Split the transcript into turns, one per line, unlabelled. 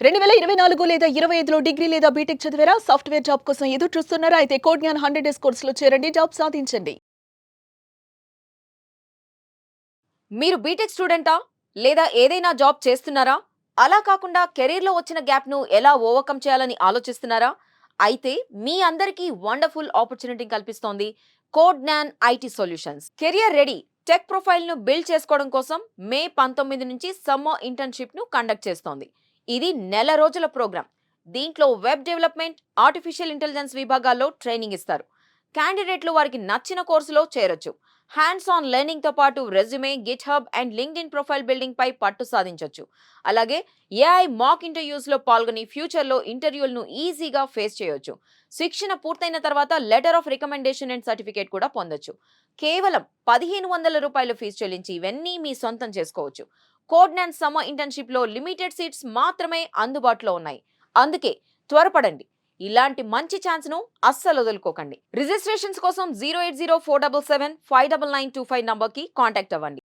2024 లేదా 25లో డిగ్రీ లేదా బీటెక్ చదివారా? సాఫ్ట్‌వేర్ జాబ్ కోసం ఎదురు చూస్తున్నారా? అయితే కోడ్ జ్ఞాన్ 100 డేస్ కోర్సులో చేరండి. జాబ్ సాధించండి.
మీరు బీటెక్ స్టూడెంటా? లేదా ఏదైనా జాబ్ చేస్తున్నారా? అలా కాకుండా కెరీర్‌లో వచ్చిన గ్యాప్‌ను ఎలా ఓవర్‌కమ్ చేయాలని ఆలోచిస్తున్నారా? అయితే మీ అందరికీ వండర్‌ఫుల్ ఆపర్చునిటీ కల్పిస్తోంది Code Gyan IT solutions. Career ready tech ప్రొఫైల్‌ను బిల్డ్ చేసుకోవడం కోసం మే 19 నుంచి సమ్మర్ ఇంటర్న్‌షిప్‌ను కండక్ట్ చేస్తోంది. ఇది నెల రోజుల ప్రోగ్రామ్. దీంట్లో వెబ్ డెవలప్‌మెంట్, ఆర్టిఫిషియల్ ఇంటెలిజెన్స్ విభాగాల్లో ట్రైనింగ్ ఇస్తారు. క్యాండిడేట్లు వారికి నచ్చిన కోర్సులో చేరొచ్చు. హ్యాండ్స్ ఆన్ లెర్నింగ్ తో పాటు resume, GitHub and LinkedIn profile building పై పట్టు సాధించొచ్చు. అలాగే ఏఐ మాక్ ఇంటర్వ్యూస్ లో పాల్గొని ఫ్యూచర్ లో ఇంటర్వ్యూలను ఈజీగా ఫేస్ చేయొచ్చు. శిక్షణ పూర్తయిన తర్వాత letter of recommendation and certificate కూడా పొందొచ్చు. కేవలం రూ. 1500 ఫీజు చెల్లించి ఇవన్నీ మీ సొంతం చేసుకోవచ్చు. కోడ్ అండ్ సమ్మర్ ఇంటర్న్షిప్ లో లిమిటెడ్ సీట్స్ మాత్రమే అందుబాటులో ఉన్నాయి. అందుకే త్వరపడండి. ఇలాంటి మంచి ఛాన్స్ ను అస్సలు వదులుకోకండి. రిజిస్ట్రేషన్స్ కోసం 08047759925 నంబర్ కి కాంటాక్ట్ అవ్వండి.